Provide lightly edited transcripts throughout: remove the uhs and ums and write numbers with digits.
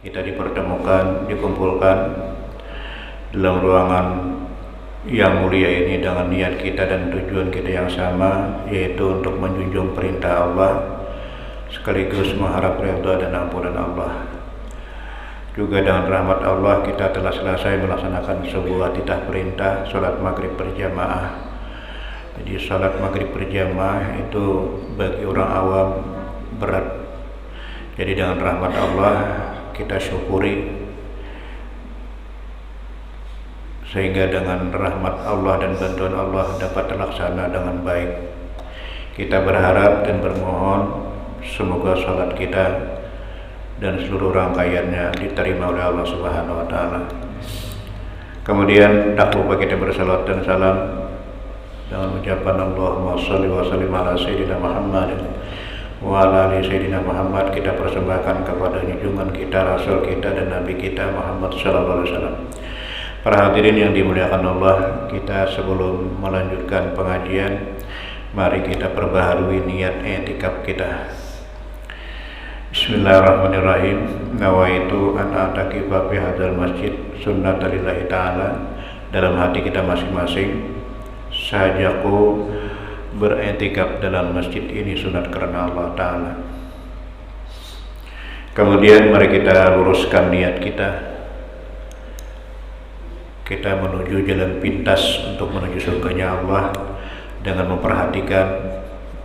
kita dipertemukan, dikumpulkan dalam ruangan yang mulia ini dengan niat kita dan tujuan kita yang sama, yaitu untuk menjunjung perintah Allah sekaligus mengharap ridha dan ampunan Allah. Juga dengan rahmat Allah kita telah selesai melaksanakan sebuah titah perintah salat maghrib berjamaah. Jadi salat maghrib berjamaah itu bagi orang awam berat. Jadi dengan rahmat Allah kita syukuri, sehingga dengan rahmat Allah dan bantuan Allah dapat terlaksana dengan baik. Kita berharap dan bermohon semoga salat kita dan seluruh rangkaiannya diterima oleh Allah Subhanahu wa taala. Kemudian tak lupa kita bersalawat dan salam dengan ucapan Allahumma shalli wa sallim ala sayyidina Muhammad wa ala ali sayyidina Muhammad. Kita persembahkan kepada junjungan kita, rasul kita dan nabi kita Muhammad sallallahu alaihi wasallam. Para hadirin yang dimuliakan Allah, kita sebelum melanjutkan pengajian, mari kita perbaharui niat i'tikaf kita. Bismillahirrahmanirrahim. Nawaitu an a'takifa fi hadzal masjid sunnatalillahi ta'ala. Dalam hati kita masing-masing, sahajaku beriktikaf dalam masjid ini sunat karena Allah Ta'ala. Kemudian mari kita luruskan niat kita. Kita menuju jalan pintas untuk menuju surganya Allah dengan memperhatikan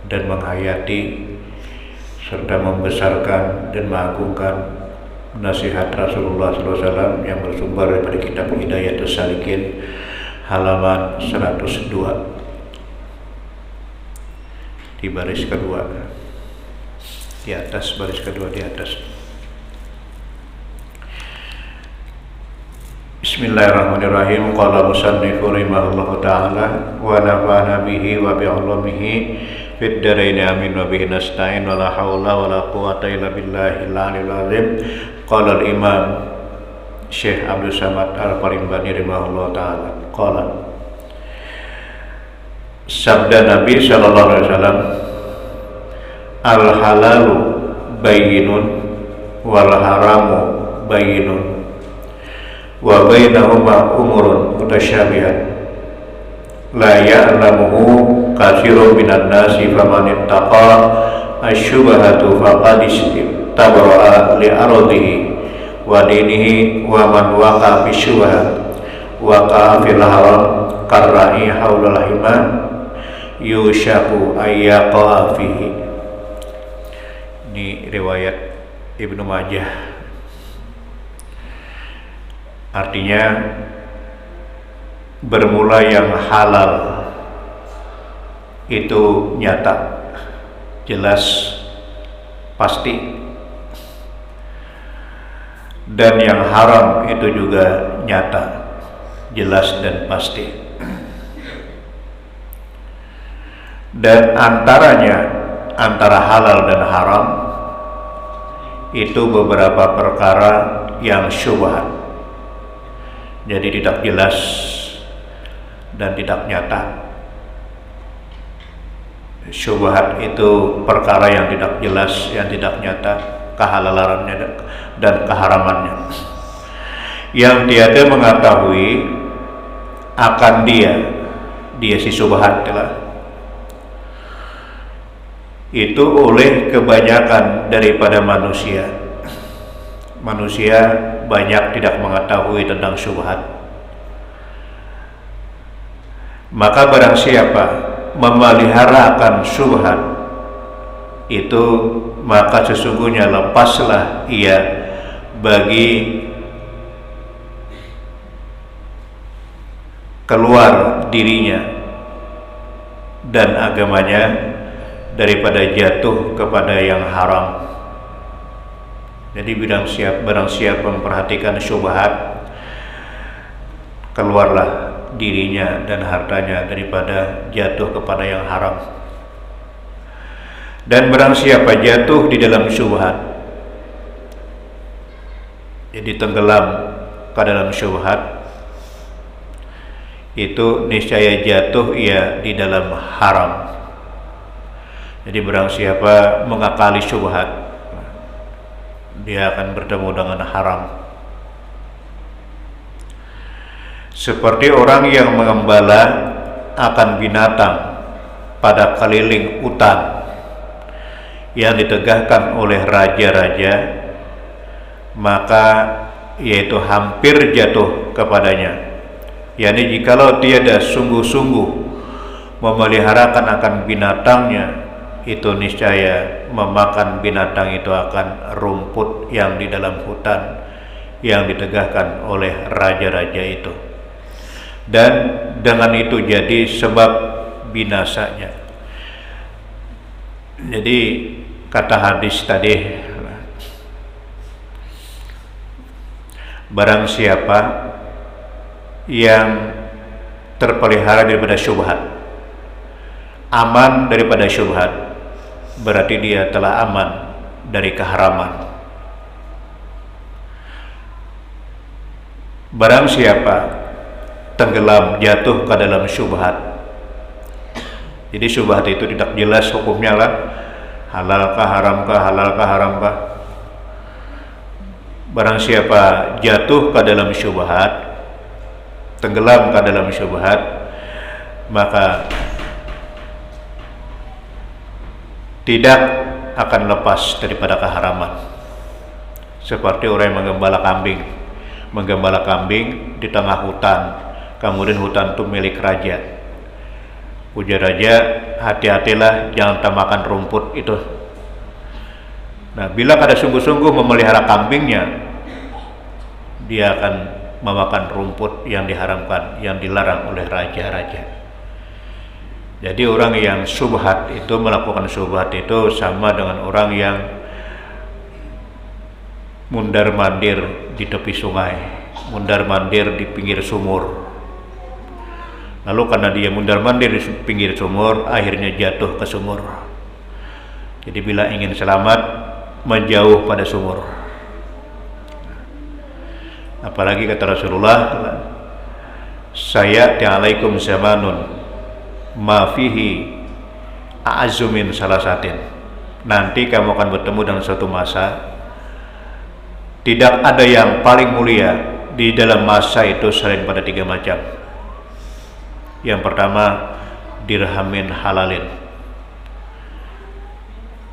dan menghayati serta membesarkan dan mengagungkan nasihat Rasulullah SAW yang bersumber daripada kitab Hidayatus Salikin halaman 102 di baris kedua, di atas baris kedua di atas. Bismillahirrahmanirrahim. Qala musannifu rahimahullahu ta'ala wa nafa'ana bihi wa bi'ulumihi fid dharain amin wa bihi nasta'in wa la haula wa la quwwata illa billahil aliyyil azim. Qala al-imam Syekh Abdul Samad Al-Parimbani rahimahullahu ta'ala qala, sabda Nabi sallallahu alaihi wasallam, al halalu bayyinun wal haramu bayyinun wa bainahuma umurun mutasyabihat la ya'lamuhu katsirun minan nasi faman ittaqa asyubhatu faqad istabra'a li ardihi wa dinihi wa man waqa fi syubhat waqa fil haram karra'i haulal hima yushaku ayyaqa fihi. Ini riwayat Ibnu Majah. Artinya bermula yang halal itu nyata, jelas, pasti, dan yang haram itu juga nyata, jelas dan pasti. Dan antaranya, antara halal dan haram itu beberapa perkara yang syubhat, jadi tidak jelas dan tidak nyata. Syubhat itu perkara yang tidak jelas, yang tidak nyata, kehalalannya dan keharamannya, yang tiada mengetahui akan dia si syubhat itu oleh kebanyakan daripada manusia. Manusia banyak tidak mengetahui tentang syubhat. Maka barang siapa memelihara akan syubhat itu, maka sesungguhnya lepaslah ia bagi keluar dirinya dan agamanya daripada jatuh kepada yang haram. Jadi barang siapa memperhatikan syubhat, keluarlah dirinya dan hartanya daripada jatuh kepada yang haram. Dan barang siapa jatuh di dalam syubhat, jadi tenggelam ke dalam syubhat, itu niscaya jatuh ia di dalam haram. Jadi barang siapa mengakali syubhat, dia akan bertemu dengan haram. Seperti orang yang mengembala akan binatang pada keliling hutan yang ditegakkan oleh raja-raja, maka yaitu hampir jatuh kepadanya. Yani jikalau tiada sungguh-sungguh memeliharakan akan binatangnya, itu niscaya memakan binatang itu akan rumput yang di dalam hutan yang ditegakkan oleh raja-raja itu, dan dengan itu jadi sebab binasanya. Jadi kata hadis tadi, barang siapa yang terpelihara daripada syubhat, aman daripada syubhat, berarti dia telah aman dari keharaman. Barang siapa tenggelam jatuh ke dalam syubhat, jadi syubhat itu tidak jelas hukumnya lah, halalkah haramkah, halalkah haramkah. Barang siapa jatuh ke dalam syubhat, tenggelam ke dalam syubhat, maka tidak akan lepas daripada keharaman. Seperti orang yang menggembala kambing di tengah hutan, kemudian hutan itu milik raja. Ujar raja, hati-hatilah jangan makan rumput itu. Nah, bila kada sungguh-sungguh memelihara kambingnya, dia akan memakan rumput yang diharamkan, yang dilarang oleh raja-raja. Jadi orang yang syubhat itu, melakukan syubhat itu sama dengan orang yang mundar-mandir di tepi sungai, mundar-mandir di pinggir sumur. Lalu karena dia mundar-mandir di pinggir sumur, akhirnya jatuh ke sumur. Jadi bila ingin selamat, menjauh pada sumur. Apalagi kata Rasulullah, sayati alaikum zamanun ma fihi a'azzu min salasatin. Nanti kamu akan bertemu dengan suatu masa, tidak ada yang paling mulia di dalam masa itu selain pada 3 macam. Yang pertama, dirhamin halalin,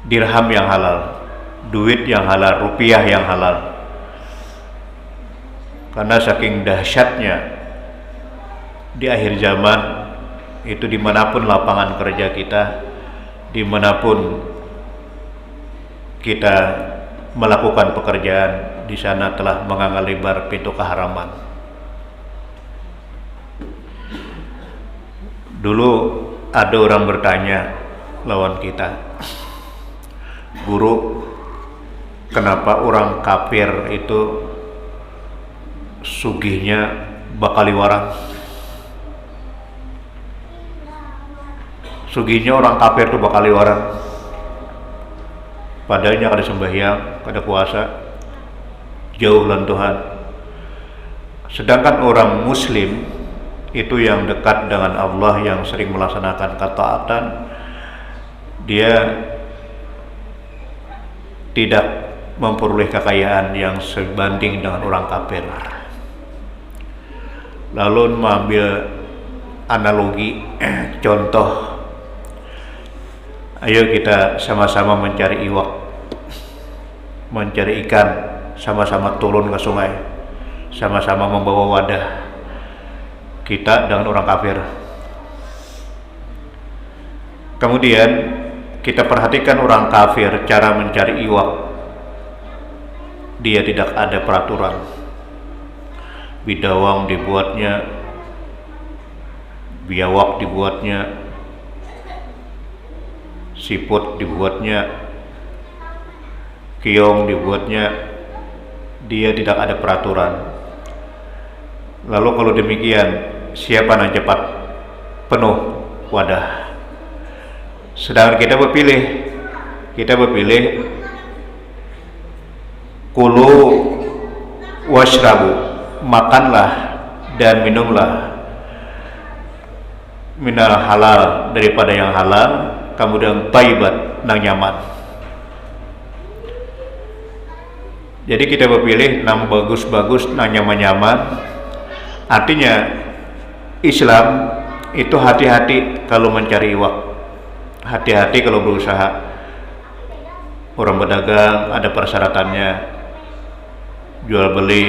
dirham yang halal, duit yang halal, rupiah yang halal. Karena saking dahsyatnya di akhir zaman itu, dimanapun lapangan kerja kita, dimanapun kita melakukan pekerjaan, di sana telah menganga lebar pintu keharaman. Dulu ada orang bertanya lawan kita, guru, kenapa orang kafir itu sugihnya bakali warang? Sugihnya orang kafir itu bakali warang, padahal kada sembahyang, kada puasa, jauh lan Tuhan. Sedangkan orang muslim itu yang dekat dengan Allah, yang sering melaksanakan ketaatan, dia tidak memperoleh kekayaan yang sebanding dengan orang kafir. Lalu mengambil analogi, contoh, ayo kita sama-sama mencari iwak, mencari ikan, sama-sama turun ke sungai, sama-sama membawa wadah, kita dengan orang kafir. Kemudian kita perhatikan orang kafir cara mencari iwak, dia tidak ada peraturan. Bidawang dibuatnya, biawak dibuatnya, siput dibuatnya, kiong dibuatnya, dia tidak ada peraturan. Lalu kalau demikian, siapa yang cepat penuh wadah? Sedangkan kita berpilih kulu washrabu, makanlah dan minumlah, minal halal, daripada yang halal, kemudian thayyibat, nang nyaman. Jadi kita berpilih nama bagus-bagus, nama nyaman-nyaman. Artinya Islam itu hati-hati kalau mencari uang, hati-hati kalau berusaha. Orang berdagang ada persyaratannya, jual beli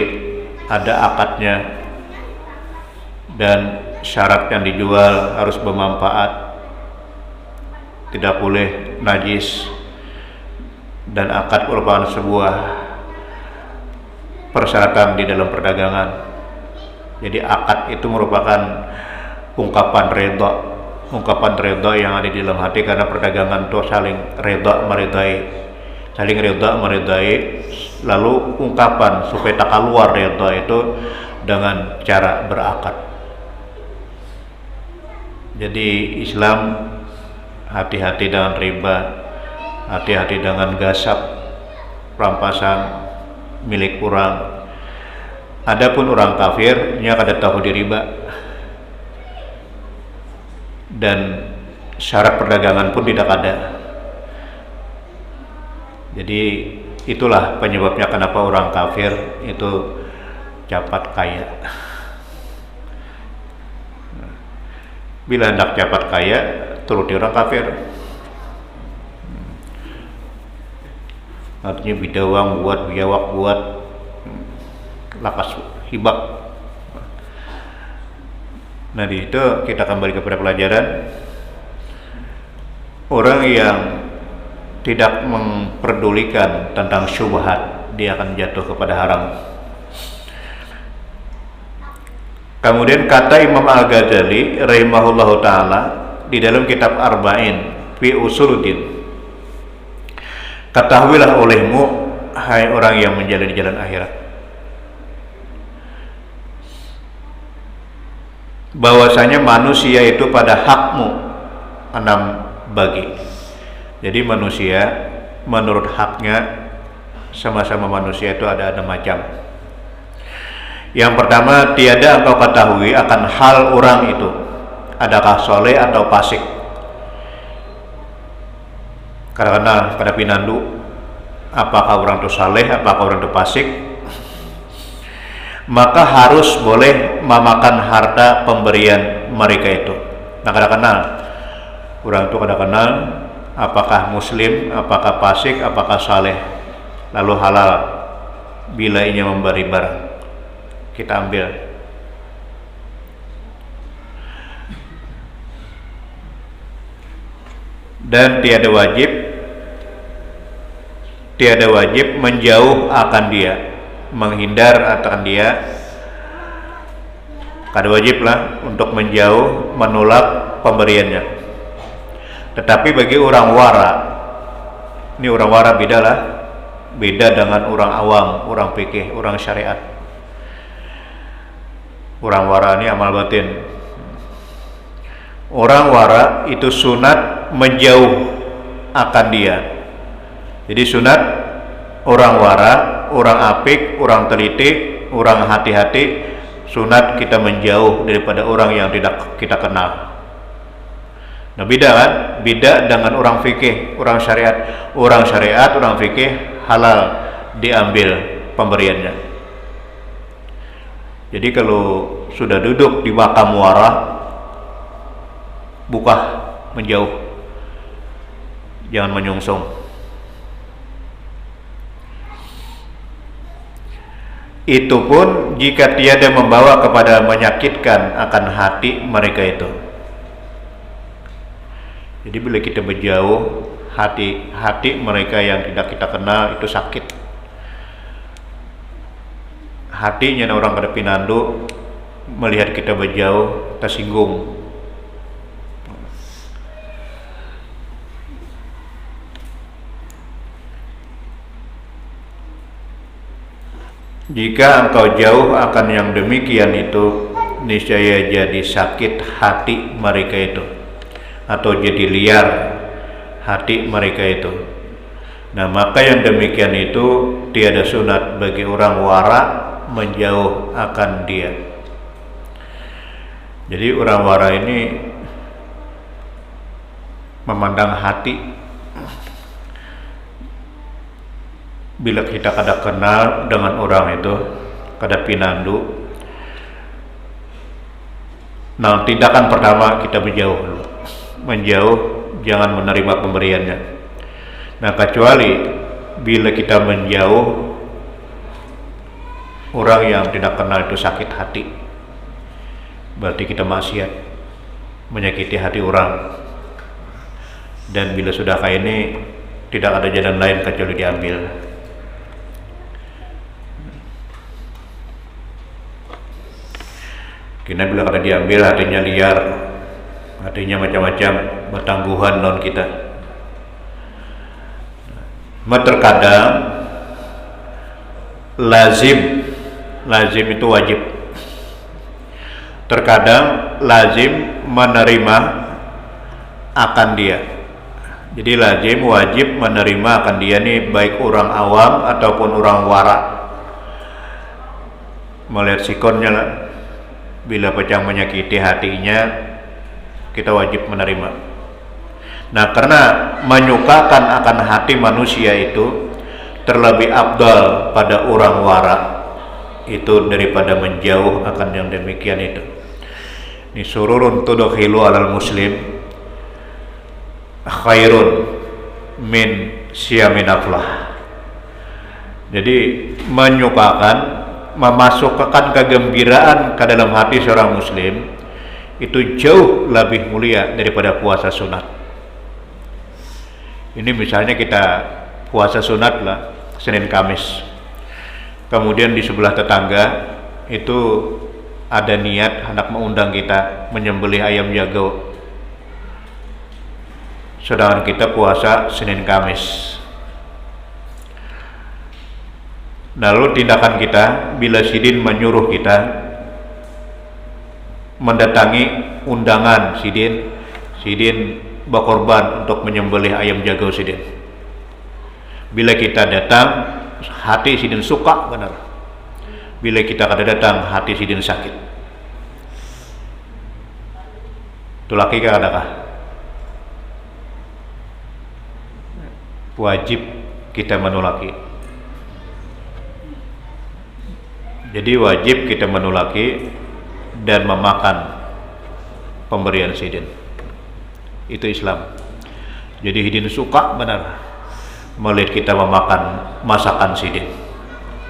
ada akadnya, dan syarat yang dijual harus bermanfaat, tidak boleh najis, dan akad merupakan sebuah persyaratan di dalam perdagangan. Jadi akad itu merupakan ungkapan redha yang ada di dalam hati, karena perdagangan itu saling meridai, lalu ungkapan supaya tak keluar redha itu dengan cara berakad. Jadi Islam hati-hati dengan riba, hati-hati dengan gasab, rampasan milik orang. Adapun orang kafir nya kada tahu di riba, dan syarat perdagangan pun tidak ada. Jadi itulah penyebabnya kenapa orang kafir itu cepat kaya. Bila hendak cepat kaya, turuti orang kafir. Artinya bidawang buat, biawak buat, lakas hibak. Nah, di itu kita kembali kepada pelajaran. Orang yang tidak memperdulikan tentang syubhat, dia akan jatuh kepada haram. Kemudian kata Imam Al-Ghazali rahimahullahu ta'ala di dalam kitab Arba'in fi Usuluddin, ketahuilah olehmu hai orang yang menjalani jalan akhirat, bahwasanya manusia itu pada hakmu 6 bagi. Jadi manusia menurut haknya, sama-sama manusia itu ada 6 macam. Yang pertama, tiada engkau ketahui akan hal orang itu, adakah soleh atau fasik. Karena pada pinandu, apakah orang itu saleh, apakah orang itu fasik, maka harus boleh memakan harta pemberian mereka itu. Nah, kada kenal orang itu, kada kenal apakah muslim, apakah fasik, apakah saleh, lalu halal bila ia memberi barang, kita ambil. Dan tiada wajib menjauh akan dia, menghindar akan dia. Kada wajib lah untuk menjauh, menolak pemberiannya. Tetapi bagi orang wara, ini orang wara beda dengan orang awam, orang fikih, orang syariat. Orang wara ini amal batin. Orang wara itu sunat menjauh akan dia. Jadi sunat orang wara, orang apik, orang teliti, orang hati-hati, sunat kita menjauh daripada orang yang tidak kita kenal. Nah, beda kan? Beda dengan orang fikih, orang syariat. Orang syariat, orang fikih halal diambil pemberiannya. Jadi kalau sudah duduk di makam wara, buka, menjauh, jangan menyongsong. Itu pun jika tiada membawa kepada menyakitkan akan hati mereka itu. Jadi bila kita berjauh, hati mereka yang tidak kita kenal itu sakit. Hatinya orang kada pinandu melihat kita berjauh, tersinggung. Jika engkau jauh akan yang demikian itu, niscaya jadi sakit hati mereka itu, atau jadi liar hati mereka itu. Nah, maka yang demikian itu tiada sunat bagi orang wara menjauh akan dia. Jadi orang wara ini memandang hati, bila kita kada kenal dengan orang itu, kada pinandu, nah tindakan pertama kita menjauh dulu. Menjauh, jangan menerima pemberiannya. Nah kecuali bila kita menjauh, orang yang tidak kenal itu sakit hati, berarti kita maksiat, menyakiti hati orang. Dan bila sudah kayak ini, tidak ada jalan lain kecuali diambil. Karena bila kada diambil, hatinya liar, hatinya macam-macam, bertangguhan lawan kita. Terkadang lazim itu wajib. Terkadang lazim menerima akan dia. Jadi lazim wajib menerima akan dia nih, baik orang awam ataupun orang wara. Melihat sikonnya lah, bila pecah menyakiti hatinya, kita wajib menerima. Nah karena menyukakan akan hati manusia itu terlebih afdal pada orang wara itu daripada menjauh akan yang demikian itu. Ini sururun tudkhilu alal muslim khairun min siyamin aflah. Jadi menyukakan, memasukkan kegembiraan ke dalam hati seorang muslim itu jauh lebih mulia daripada puasa sunat. Ini misalnya kita puasa sunat lah Senin Kamis, kemudian di sebelah tetangga itu ada niat hendak mengundang kita menyembelih ayam jago, sedangkan kita puasa Senin Kamis. Lalu tindakan kita bila sidin menyuruh kita mendatangi undangan sidin berkorban untuk menyembelih ayam jago sidin. Bila kita datang, hati sidin suka benar. Bila kita kada datang, hati sidin sakit. Itu laki kah adakah? Wajib kita menolaki. Jadi wajib kita menolaki dan memakan pemberian sidin. Itu Islam. Jadi sidin suka benar melihat kita memakan masakan sidin,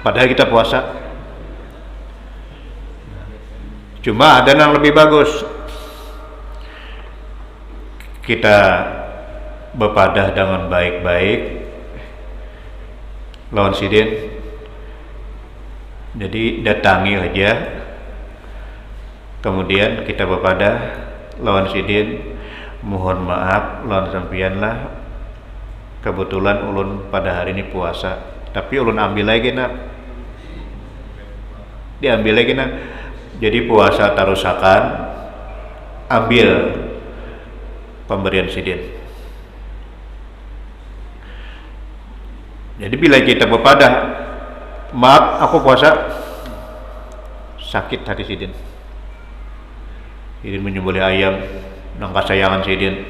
padahal kita puasa. Cuma ada yang lebih bagus, kita berpadah dengan baik-baik lawan sidin. Jadi datangi aja, kemudian kita berpadah lawan sidin, mohon maaf lawan sampian lah, kebetulan ulun pada hari ini puasa, tapi ulun ambil lagi nak, diambil lagi nak. Jadi puasa tarusakan, ambil pemberian sidin. Jadi bila kita berpadah, maaf aku puasa, sakit hati sidin. Sidin menyembelih ayam nang kasayangan sidin,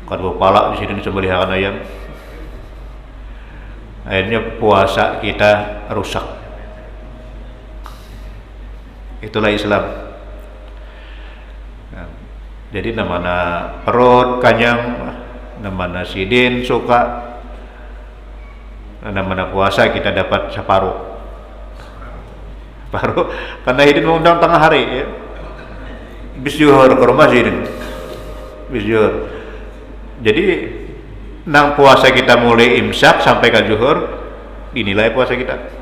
kalau palak di sini disembelih ayam, akhirnya puasa kita rusak. Itulah Islam. Nah, jadi namanya perut kanyang, namanya sidin suka, namanya puasa kita dapat separuh. Karena sidin mengundang tengah hari ya. Bis juhur ke rumah sidin. Bis juhur. Jadi nang puasa kita mulai imsak sampai ke zuhur, dinilai puasa kita.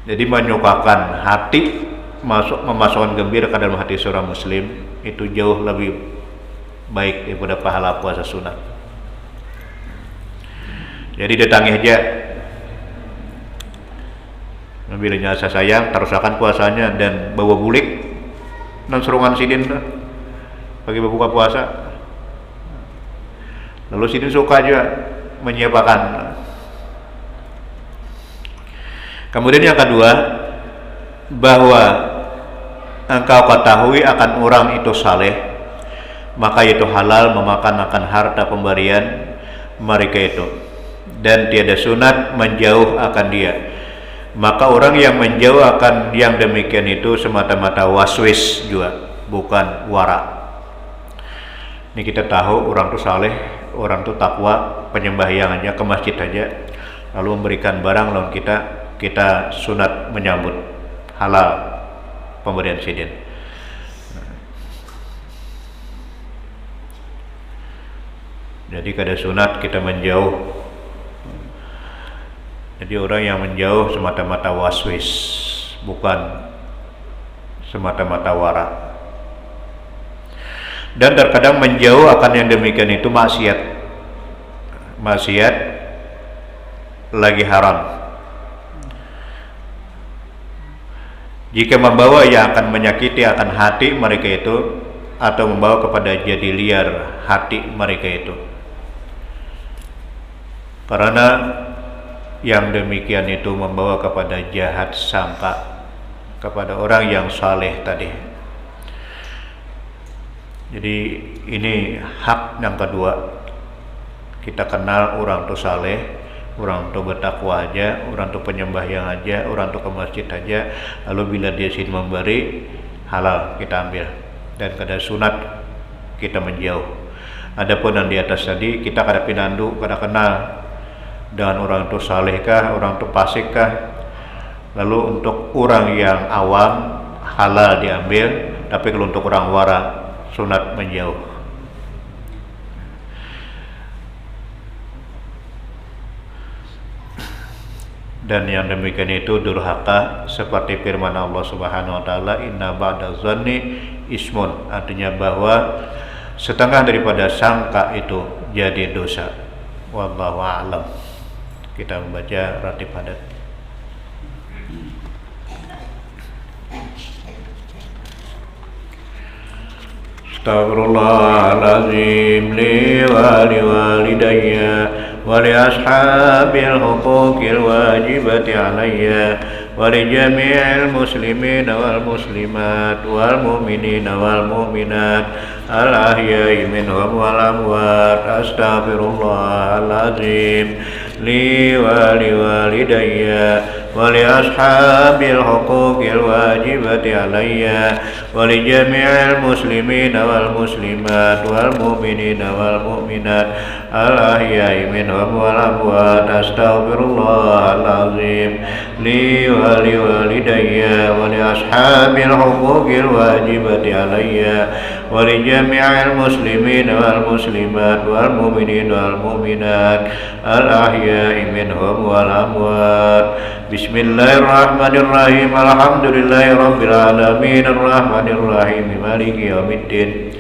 Jadi menyukakan hati, memasukkan gembira ke dalam hati seorang muslim itu jauh lebih baik daripada pahala puasa sunat. Jadi datangi aja. Bila nyasa sayang, terusakan puasanya dan bawa bulik dan serungan sidin bagi berbuka puasa. Lalu sidin suka juga menyiapkan. Kemudian yang kedua, bahwa engkau ketahui akan orang itu saleh maka itu halal memakan akan harta pemberian mereka itu, dan tiada sunat menjauh akan dia. Maka orang yang menjauh akan yang demikian itu semata-mata waswis juga, bukan wara. Ini kita tahu orang tuh saleh, orang tuh takwa, penyembahyangannya ke masjid aja, lalu memberikan barang lawan kita sunat menyambut, halal pemberian sidin. Jadi kada sunat kita menjauh. Jadi orang yang menjauh semata-mata waswis, bukan semata-mata wara. Dan terkadang menjauh akan yang demikian itu maksiat lagi haram. Jika membawa yang akan menyakiti akan hati mereka itu, atau membawa kepada jadi liar hati mereka itu. Karena yang demikian itu membawa kepada jahat sangka kepada orang yang saleh tadi. Jadi ini hak yang kedua. Kita kenal orang tu saleh, orang tu bertakwa aja, orang tu penyembahyang aja, orang tu ke masjid aja. Lalu bila dia sin memberi, halal kita ambil, dan kada sunat kita menjauh. Adapun yang di atas tadi, kita kada pinandu, kada kenal dengan orang tu saleh kah, orang tu fasik kah. Lalu untuk orang yang awam halal diambil, tapi kalau untuk orang wara sunat menjauh. Dan yang demikian itu durhaka, seperti firman Allah Subhanahu wa taala, inna ba'da zanni ismun, artinya bahwa setengah daripada sangka itu jadi dosa. Wallahu a'lam. Kita membaca ratib hadat. Astaghfirullahaladzim li wa liwalidayya wa li ashabil huquqil wajibati alayya wa li jami'il muslimin wal muslimat wal mu'minin wal mu'minat al ahya'i minhum wal amwat. Astaghfirullahaladzim li wa liwalidayya wa li ashabil huquqil wajibati alayya wa li jami'il muslimin wal muslimat wal mu'minin wal mu'minat al ahya'i minhum wal amwat. Astaghfirullahaladzim li wa liwalidayya wa li ashabil huquqil wajibati alayya wa li jami'il muslimin wal muslimat wal mu'minin wal mu'minat al ahya'i minhum wal amwat. Bismillahirrahmanirrahim. Alhamdulillahi rabbil alamin, arrahmanir rahim, maliki yaumiddin.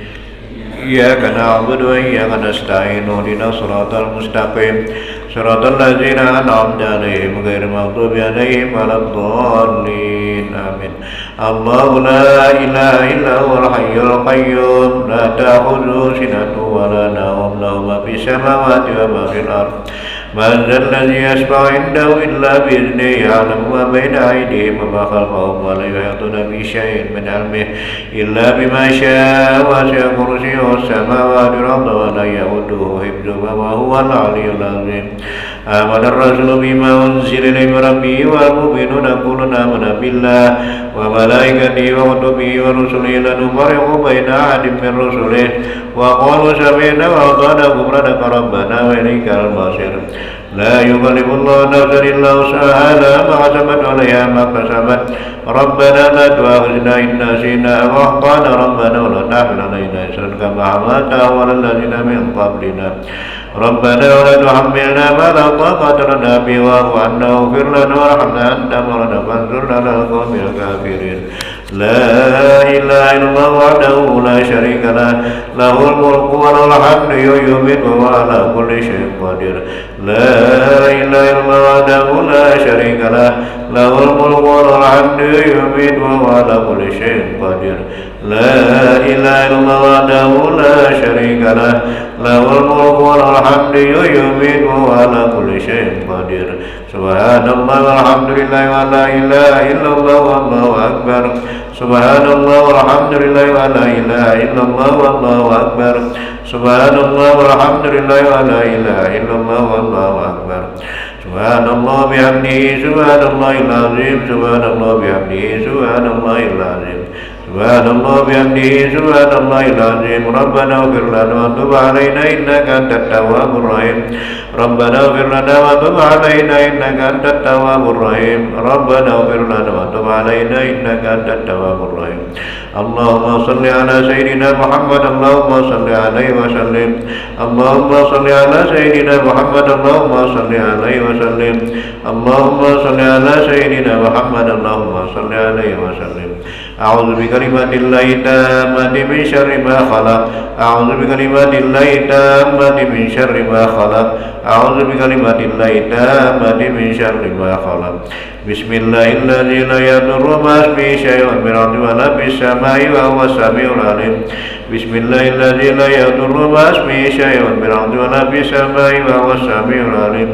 Iyyaka na'budu wa iyyaka nasta'in, ihdinas siratal mustaqim, siratal ladzina an'amta 'alaihim ghairil maghdubi 'alaihim waladdallin. Amin. Allahu la ilaha illa huwal hayyul qayyum, la ta'khudhuhu sinatun wa la nawm, lahu ma fis samawati wa ma fil ardh. Man dzalladzi yashfa'u 'indahu illa bi'idhnihi, ya'lamu ma baina aydihim wa ma khalfahum wa la yuhituna bi syai'in min 'ilmihi illa bima syaa. Wasi'a kursiyyuhu as-samawati wal arda wa la ya'uduhu hifdhuhuma wa huwal 'aliyyul 'azim. Amana ar-rasulu bima unzila ilayhi min rabbihi wal mu'minuna kullun amana billahi wa malaikatihi wa kutubihi wa rusulihi la nufarriqu baina ahadin min rusulihi wa qalu sami'na wa ata'na ghufranaka rabbana wa ilaykal masir. La yukallifullahu nafsan illa wus'aha, laha ma kasabat wa 'alayha ma kasabat. Rabbana la tu'akhidhna in nasina aw akhtana, rabbana wa la tahmil 'alaina isran kama hamaltahu 'alal ladzina min qablina. Rabbana wa la tuhammilna ma la taqata lana bihi wa'fu 'anna waghfir lana warhamna anta mawlana fansurna 'alal qawmil kafirin. La ilaha illallah wahdahu la syarika lah, lahul mulku wa lahul hamdu yuhyiu wa huwa 'ala kulli syai'in qadir. La ilaha illallah wahdahu la syarika lah, lahul mulku wa lahul hamdu yuhyiu wa huwa 'ala kulli syai'in qadir. La ilaha illallah wahdahu la syarika lah, lahul mulku wa lahul hamdu yuhyiu wa huwa 'ala kulli syai'in qadir. Subhanallah walhamdulillah wa la ilaha illallah wallahu akbar. Subhanallah walhamdulillah wa la ilaha illallah wallahu akbar. Subhanallah walhamdulillah wa la ilaha illallah wallahu akbar. Subhanallah bihamdihi subhanallahil azim. Subhanallah bihamdihi subhanallahil azim. Subhanallah bihamdihi subhanallahil azim. Rabbana ighfir lana wa tub 'alaina innaka antat tawwabur rahim. Rabbana ighfir lana wa tub 'alaina innaka antat tawwabur rahim. Rabbana ighfir lana wa tub 'alaina innaka antat tawwabur rahim. Allahumma salli ala sayyidina Muhammad. Allahumma salli alaihi wa sallim. Allahumma salli ala sayyidina Muhammad. Allahumma salli alaihi wa sallim. Allahumma salli ala sayyidina Muhammad. Allahumma salli alaihi wa sallim. A'udzu bikalimatillahi tammati min syarri ma khalaq. A'udzu bikalimatillahi tammati min syarri ma khalaq. A'udzu bikalimatillahi tammati min syarri ma khalaq. Bismillahirrahmanirrahim. La yadurru ma ismihi syai'un fil ardi wa la fis samai wa huwas samiul alim. Bismillahirrahmanirrahim. La yadurru ma ismihi syai'un fil ardi wa la fis samai wa huwas samiul alim.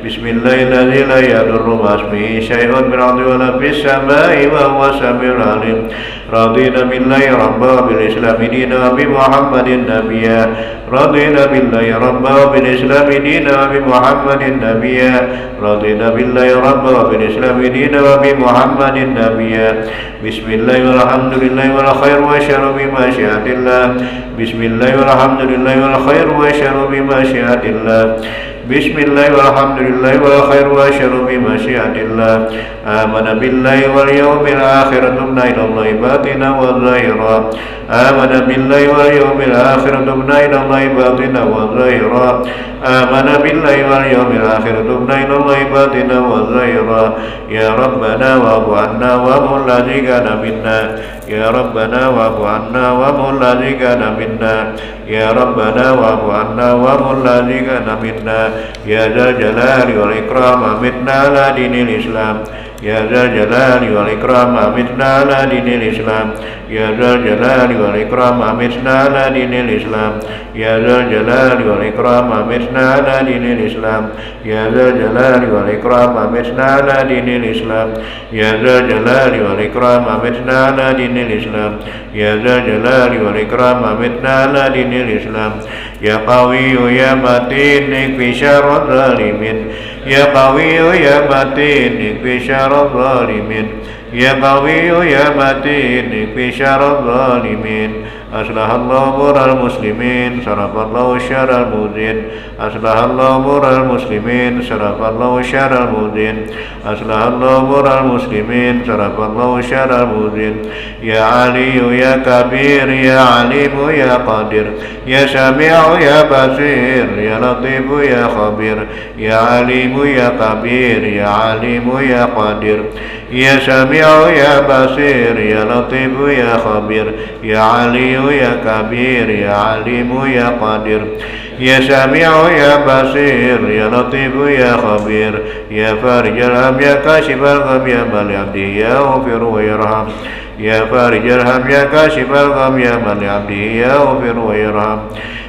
Bismillahirrahmanirrahim. La yadurru ma ismihi syai'un fil ardi wa la fis samai wa huwas samiul alim. Radina billahi rabba bil islami dina wa bi Muhammadin nabiyya. Radina billahi rabba bil islami dina wa bi Muhammadin nabiyya. Radina billahi rabba bil islami dina wa bi Muhammadin nabiyya. Bismillahirrahmanirrahim. Walhamdulillahi wal khair wa syarru bi masyiatillah. Bismillahirrahmanirrahim. Walhamdulillahi wal khair wa syarru bi masyiatillah. Bismillahirrahmanirrahim. Walhamdulillahi wal khair wa syarru bi masyiatillah. Amana billahi wal yawmil akhir. Tubna ilallahi batina wa zahira. Amana billahi wal yawmil akhir. Tubna ilallahi batina wa zahira. Amana billahi wal yawmil akhir. Tubna ilallahi batina wa zahira. Ya Rabbana wa'fu anna wa mulladzi kana minna. Ya Rabbana wa'fu anna wa mulladzi kana minna. Ya Rabbana wa'fu anna wa mulladzi kana minna. Ya Dzal Jalali wal Ikram amitna ala dinil Islam. Ya Dzal Jalali wal Ikram amitna ala dinil Islam. Ya Dzal Jalali wal Ikram amitna ala dinil Islam. Ya Dzal Jalali wal Ikram amitna ala dinil Islam. Ya Dzal Jalali wal Ikram amitna ala dinil Islam. Ya Dzal Jalali wal Ikram amitna ala dinil Islam. Ya Dzal Jalali wal Ikram amitna ala dinil Islam. Ya Qawiyyu ya Matin ikfi syarra zalimin. Ya Qawiyyu ya Matin ikfi syarra zalimin. Ya Qawiyyu ya Matin ikfi syarra zalimin. Aslahallahu mural muslimin, sarafallahu syarral mudin. Aslahallahu mural muslimin, sarafallahu syarral mudin. Aslahallahu mural muslimin, sarafallahu syarral mudin. Ya Aliyu ya Kabir, ya Alimu ya Qadir. Ya Sami'u ya Basir, ya Latifu ya Khabir. Ya Alimu ya Kabir, ya Alimu ya Qadir. Ya Sami'u ya Basir, ya Latifu ya Khabir. Ya Aliyu ya Kabir, ya Alimu ya Qadir. Ya Sami'u ya Basir, ya Latifu ya Khabir. Ya Farijal ham ya Kashifal gham ya Mali abdi ya Ghafir wa yarham. Ya Farijal ham ya Kashifal gham ya Mali abdi ya Ghafir wa yarham.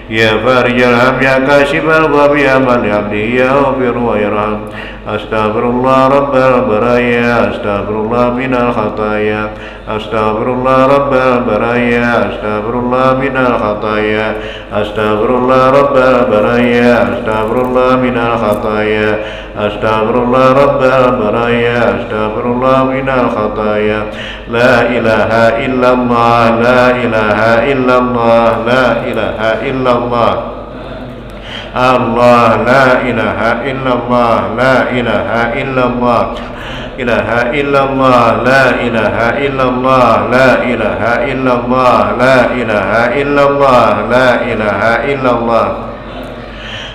Ya Farijal ham ya Kashifal gham ya Mali abdi ya Ghafir wa yarham. Astaghfirullah rabbal baraya, astaghfirullah minal khataya. Astaghfirullah rabbal baraya, astaghfirullah minal khataya. Astaghfirullah rabbal baraya, astaghfirullah minal khataya. Astaghfirullah rabbal baraya, astaghfirullah minal khataya. La ilaha illallah, la ilaha illallah, la ilaha illallah. Allah la ilaha illallah, la ilaha illallah. Ilaha illallah, la ilaha illallah, la ilaha illallah, la ilaha illallah, la ilaha illallah.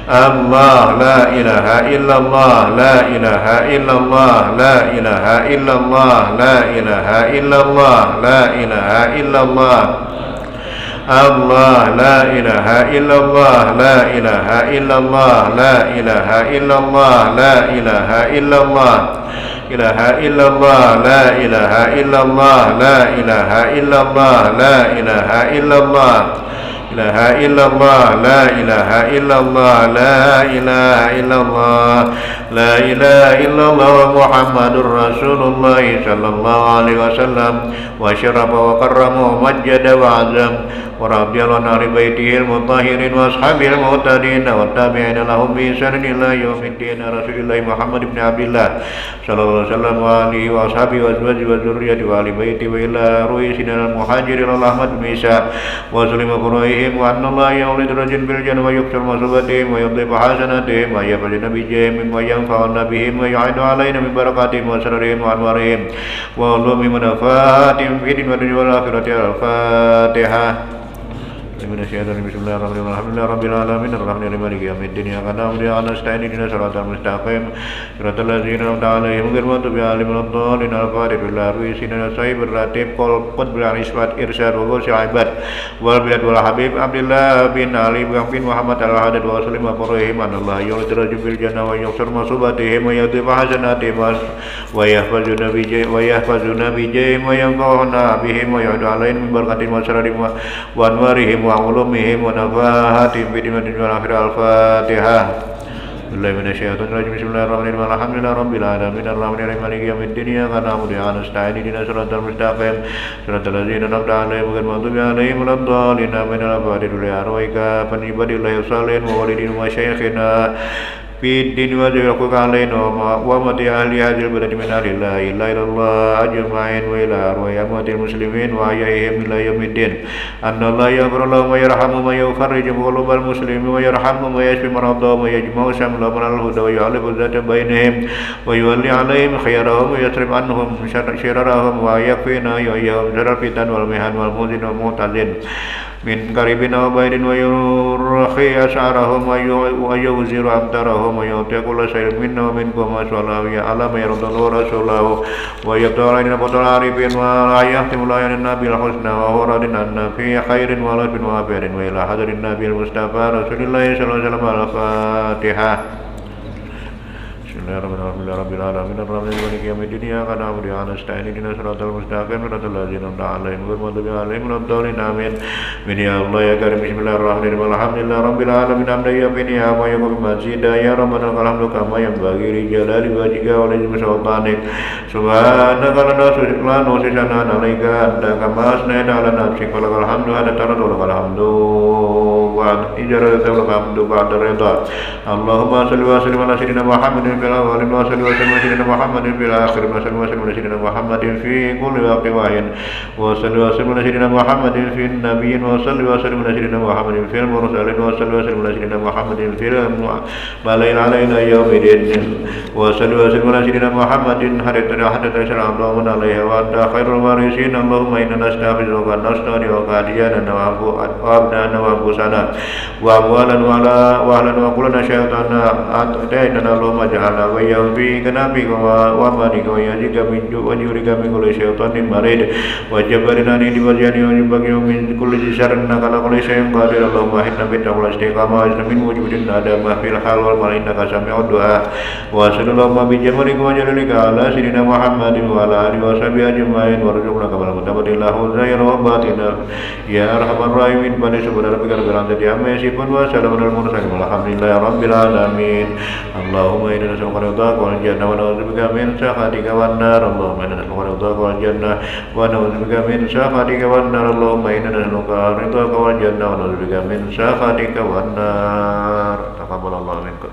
Allah la ilaha illallah, la ilaha illallah, la ilaha illallah, la ilaha illallah, la ilaha illallah. Allah la ilaha illallah, la ilaha illallah, la ilaha illallah, la ilaha illallah. Ilaha illallah, la ilaha illallah, la ilaha illallah, la ilaha illallah. ilaha illallah, la ilaha illallah, la ilaha illallah, la ilaha illallah Muhammadur Rasulullah sallallahu alaihi wasallam wa syarafa wa karrama wa majjada wa azam wa radiyallahu an baitihil mutahhirin wa ashabil muhtadin wa tabi'ina lahum bi ihsan ila yaumiddin. Rasulullah Muhammad ibn Abdullah sallallahu alaihi wasallam wa alihi wa ashabihi wa azwajihi wa dzurriyyati wa ali baiti wa ila ru'isina al muhajirin al ahmad bin Isa wa sulima quraihim wa anna Allah yawlid rajin bil jannah wa yuksir masubatihim wa yudhib hasanatihim wa yafajina bijahim wa yanfa'una bihim wa yu'idu alaina min barakatihim wa sararihim wa anwarihim wa ulumi manafatihim fi din wa dunya wal akhirati. Al-Fatihah. Bismillahirrahmanirrahim. Alhamdulillahirabbil alamin arrahmanir rahim maliki yaumiddin. Iyyaka na'budu wa iyyaka nasta'in ihdinas siratal mustaqim siratal ladzina an'amta 'alaihim ghairil maghdubi 'alaihim waladdallin. Al-Fatihah. Bismillahirrahmanirrahim. Sayyid ratif qul bil isbat irsyad wa ghusy ibad wal bilad wal habib Abdullah bin Ali bin Muhammad al-Hadad wa sallim wa qurihim anallahu yudriju bil jannah wa yuksir masubatihim wa yudhib hasanatihim wa yahfazuna bijahim wa yanfa'una bihim wa yu'adu 'alaihim min barakatihim wa sararihim wa anwarihim wa ulumihim wa nafahatihim fi dunya wal akhirah. Al-Fatihah. Billahi minasyaitonir rajim. Bismillahirrahmanirrahim. Alhamdulillahirabbil alamin arrahmanir rahim maliki yaumiddin. Iyyaka na'budu wa iyyaka nasta'in ihdinas siratal mustaqim siratal ladzina an'amta 'alaihim ghairil maghdubi 'alaihim waladdallin. Amin. Al-Fatihah. Arwaika panibadillahi salihin wa walidin wa syayikhina fi din wa jawabka alaina wa mati ahli hadil balad min la ilaha illallah ajma'in wa ila arwah amwatil muslimin wa ahya'ihim ila yaumiddin. Anna Allah yaghfiru lahum wa yarhamu man yufarriju qulubal muslimin wa yarhamu man yashfi maradahum wa yajma'u shamlahum ala al-huda wa yu'allifu dhata bainihim wa yuwalli alaihim khayarahum wa yasrif anhum syarrahum wa yakfina ya'yahum syarral fitan wal mihan wal muzin wal mu'tazin min qaribin wa baidin wa yurkhi as'arahum wa yuziru amtarahum wa yutiqul sayr minna wa minkum wa sallallahu ya ala ma yardallahu rasulahu wa yabtalaina qatal arifin wa la yahtimu la nabil husna wa huradina fi khairin wa lafin wa afirin wa ila hadarin nabil mustafa rasulillah sallallahu alaihi wasallam. Al-Fatihah. Bismillahirrahmanirrahim. Arrahmanir maliki yaumiddin. Iyyaka na'budu wa iyyaka nasta'in ihdinas siratal mustaqim siratal ladzina an'amta 'alaihim ghairil maghdubi 'alaihim waladdallin. Amin. Ya Allah ya Karim. Bismillahirrahmanirrahim. Alhamdulillahirabbil alamin hamdan yaqini wa yaqumu mazida ya rabbana alhamdu kama yanbaghi li jalali wajhika wa li sultanik. Subhanaka la nusana 'alaika anta kama asnaita 'ala nafsika lakal hamdu hatta taradu lakal hamdu wa ijaratu lakal hamdu ba'da ridha. Allahumma shalli wa sallim ala sayyidina Muhammadin fil awwalin wa salli wa sallim ala sayyidina Muhammadin fil akhirin wa salli wa sallim ala sayyidina Muhammadin fi kulli waqtin wa hin wa salli wa sallim ala sayyidina Muhammadin fil nabiyyin wa salli wa sallim ala sayyidina Muhammadin fil mursalin wa salli wa sallim ala sayyidina Muhammadin fil malaa'in alaina yaumiddin wa salli wa sallim ala sayyidina Muhammadin hatta sallallahu alaihi wa anta khairul warisin. Allahumma inna nastaghfiruka wa nastaghfiruka hadiyana wa abdana wa anfusana wa amwalan wa ahlan wa kullana syai'ana ata'ina. Allahumma ja'alna wa yawfi kanabika wa manika wa yazika min wa yurika min kulli syai'anin marid wa jabarina ni diwajani wa yubagi min kulli syarrin nakala kulli syai'in qadir. Allahumma inna bittaqwa istiqamah wa min wujudin adama fil hal wal mal innaka sami'ud du'a wa sallallahu bi jamalika wa jalalika ala sayyidina Muhammadin wa ala alihi wa sahbihi ajma'in warzuqna kamal mutabadillahu zahira wa batina ya arhamar rahimin. Pada subhana rabbika rabbil izzati amma yasifun wa salamun alal mursalin walhamdulillahi rabbil alamin. Allahumma inna nas'aluka ridhaka wal jannah wa na'udzubika min sakhatika wan nar. Allahumma inna nas'aluka ridhaka wal jannah wa na'udzubika min sakhatika wan nar. Allahumma inna nas'aluka ridhaka wal jannah wa na'udzubika min sakhatika wan nar. Taqabbalallahu minkum.